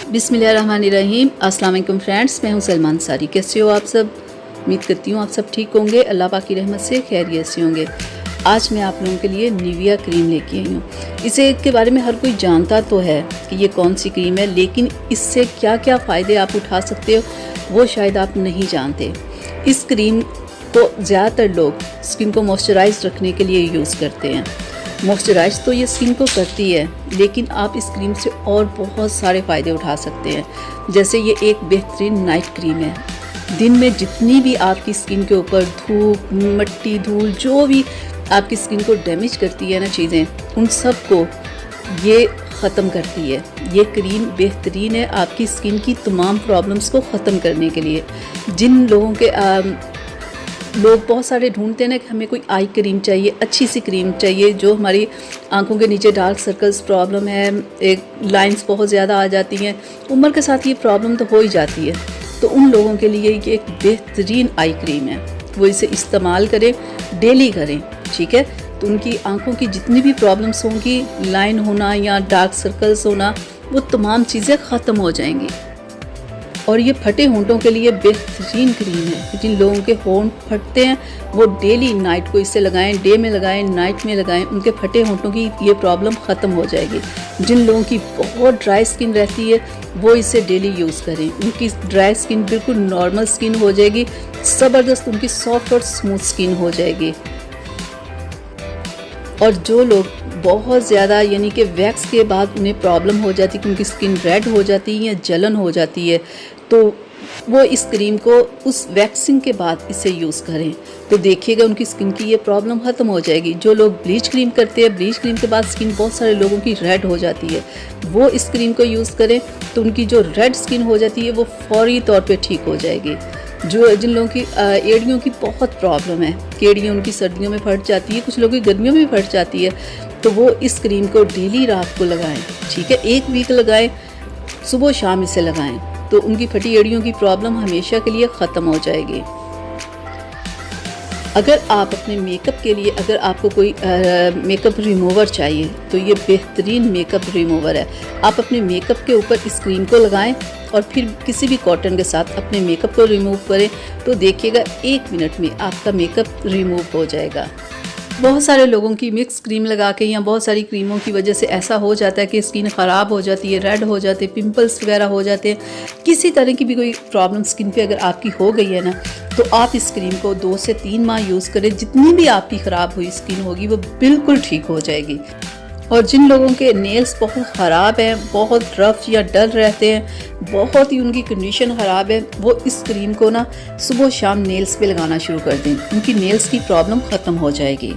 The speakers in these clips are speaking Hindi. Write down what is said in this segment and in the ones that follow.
बिस्मिल्लाहिर्रहमानिर्रहीम। अस्सलाम वालेकुम फ्रेंड्स, मैं हूं सलमान सारी। कैसे हो आप सब? उम्मीद करती हूँ आप सब ठीक होंगे, अल्लाह पाक की रहमत से खैरियत से होंगे। आज मैं आप लोगों के लिए निविया क्रीम लेके आई हूँ। इसे के बारे में हर कोई जानता तो है कि ये कौन सी क्रीम है, लेकिन इससे क्या क्या फ़ायदे आप उठा सकते हो वो शायद आप नहीं जानते। इस क्रीम को ज़्यादातर लोग स्किन को मॉइस्चराइज रखने के लिए यूज़ करते हैं। मॉइस्चराइज तो ये स्किन को करती है, लेकिन आप इस क्रीम से और बहुत सारे फ़ायदे उठा सकते हैं। जैसे ये एक बेहतरीन नाइट क्रीम है। दिन में जितनी भी आपकी स्किन के ऊपर धूप, मिट्टी, धूल, जो भी आपकी स्किन को डैमेज करती है ना चीज़ें, उन सब को ये ख़त्म करती है। ये क्रीम बेहतरीन है आपकी स्किन की तमाम प्रॉब्लम्स को ख़त्म करने के लिए। जिन लोगों के लोग बहुत सारे ढूंढते हैं ना कि हमें कोई आई क्रीम चाहिए, अच्छी सी क्रीम चाहिए जो हमारी आंखों के नीचे डार्क सर्कल्स प्रॉब्लम है, एक लाइंस बहुत ज़्यादा आ जाती हैं, उम्र के साथ ये प्रॉब्लम तो हो ही जाती है। तो उन लोगों के लिए ये एक बेहतरीन आई क्रीम है। वो इसे इस्तेमाल करें, डेली करें, ठीक है। तो उनकी आंखों की जितनी भी प्रॉब्लम्स होंगी, लाइन होना या डार्क सर्कल्स होना, वो तमाम चीज़ें ख़त्म हो जाएंगी। और ये फटे होंठों के लिए बेहतरीन क्रीम है। जिन लोगों के होंठ फटते हैं वो डेली नाइट को इसे लगाएं, डे में लगाएं, नाइट में लगाएं, उनके फटे होंठों की ये प्रॉब्लम ख़त्म हो जाएगी। जिन लोगों की बहुत ड्राई स्किन रहती है वो इसे डेली यूज़ करें, उनकी ड्राई स्किन बिल्कुल नॉर्मल स्किन हो जाएगी, ज़बरदस्त उनकी सॉफ्ट और स्मूथ स्किन हो जाएगी। और जो लोग बहुत ज़्यादा यानी कि वैक्स के बाद उन्हें प्रॉब्लम हो जाती है कि उनकी स्किन रेड हो जाती है या जलन हो जाती है, तो वो इस क्रीम को उस वैक्सिंग के बाद इसे यूज़ करें, तो देखिएगा उनकी स्किन की ये प्रॉब्लम ख़त्म हो जाएगी। जो लोग ब्लीच क्रीम करते हैं, ब्लीच क्रीम के बाद स्किन बहुत सारे लोगों की रेड हो जाती है, वो इस क्रीम को यूज़ करें तो उनकी जो रेड स्किन हो जाती है वो फौरी तौर पे ठीक हो जाएगी। जिन लोगों की एड़ियों की बहुत प्रॉब्लम है, एड़ियाँ उनकी सर्दियों में फट जाती है, कुछ लोगों की गर्मियों में भी फट जाती है, तो वो इस क्रीम को डेली रात को लगाएं, ठीक है। 1 वीक लगाएं, सुबह शाम इसे लगाएं, तो उनकी फटी एड़ियों की प्रॉब्लम हमेशा के लिए ख़त्म हो जाएगी। अगर आप अपने मेकअप के लिए, अगर आपको कोई मेकअप रिमूवर चाहिए तो ये बेहतरीन मेकअप रिमूवर है। आप अपने मेकअप के ऊपर इस क्रीम को लगाएं और फिर किसी भी कॉटन के साथ अपने मेकअप को रिमूव करें, तो देखिएगा 1 मिनट में आपका मेकअप रिमूव हो जाएगा। बहुत सारे लोगों की मिक्स क्रीम लगा के या बहुत सारी क्रीमों की वजह से ऐसा हो जाता है कि स्किन ख़राब हो जाती है, रेड हो जाते हैं, पिंपल्स वगैरह हो जाते हैं। किसी तरह की भी कोई प्रॉब्लम स्किन पे अगर आपकी हो गई है ना, तो आप इस क्रीम को 2 से 3 माह यूज़ करें। जितनी भी आपकी ख़राब हुई स्किन होगी वो बिल्कुल ठीक हो जाएगी। और जिन लोगों के नेल्स बहुत ख़राब हैं, बहुत रफ या डल रहते हैं, बहुत ही उनकी कंडीशन ख़राब है, वो इस क्रीम को ना सुबह शाम नेल्स पे लगाना शुरू कर दें, उनकी नेल्स की प्रॉब्लम ख़त्म हो जाएगी।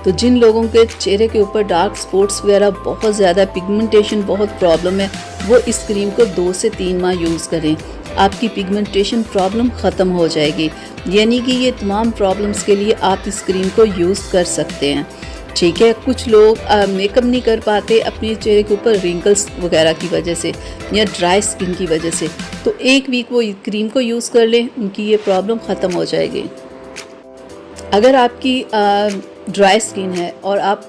तो जिन लोगों के चेहरे के ऊपर डार्क स्पॉट्स वगैरह बहुत ज़्यादा, पिगमेंटेशन बहुत प्रॉब्लम है, वो इस क्रीम को 2 से 3 माह यूज़ करें, आपकी पिगमेंटेशन प्रॉब्लम ख़त्म हो जाएगी। यानी कि ये तमाम प्रॉब्लम्स के लिए आप इस क्रीम को यूज़ कर सकते हैं, ठीक है। कुछ लोग मेकअप नहीं कर पाते अपने चेहरे के ऊपर रिंकल्स वगैरह की वजह से या ड्राई स्किन की वजह से, तो 1 वीक वो क्रीम को यूज़ कर लें, उनकी ये प्रॉब्लम ख़त्म हो जाएगी। अगर आपकी ड्राई स्किन है और आप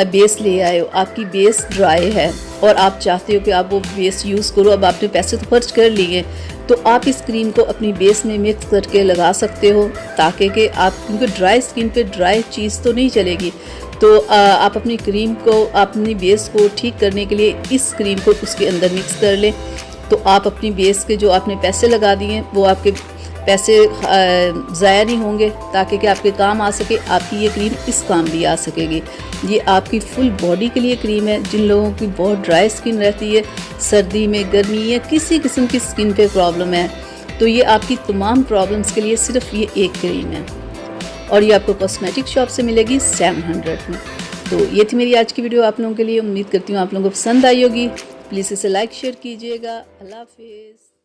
बेस ले आए हो, आपकी बेस ड्राई है और आप चाहते हो कि आप वो बेस यूज़ करो, अब आपने पैसे तो खर्च कर लिए, तो आप इस क्रीम को अपनी बेस में मिक्स करके लगा सकते हो, ताकि कि आप, क्योंकि ड्राई स्किन पे ड्राई चीज़ तो नहीं चलेगी, तो आप अपनी क्रीम को, अपनी बेस को ठीक करने के लिए इस क्रीम को उसके अंदर मिक्स कर लें, तो आप अपनी बेस के जो आपने पैसे लगा दिए वो आपके पैसे ज़ाया नहीं होंगे, ताकि कि आपके काम आ सके। आपकी ये क्रीम इस काम भी आ सकेगी। ये आपकी फुल बॉडी के लिए क्रीम है। जिन लोगों की बहुत ड्राई स्किन रहती है, सर्दी में, गर्मी या किसी किस्म की स्किन पे प्रॉब्लम है, तो ये आपकी तमाम प्रॉब्लम्स के लिए सिर्फ ये एक क्रीम है। और ये आपको कॉस्मेटिक शॉप से मिलेगी 700 में। तो ये थी मेरी आज की वीडियो आप लोगों के लिए। उम्मीद करती हूँ आप लोगों को पसंद आई होगी। प्लीज़ इसे लाइक शेयर कीजिएगा। अल्लाह हाफिज़।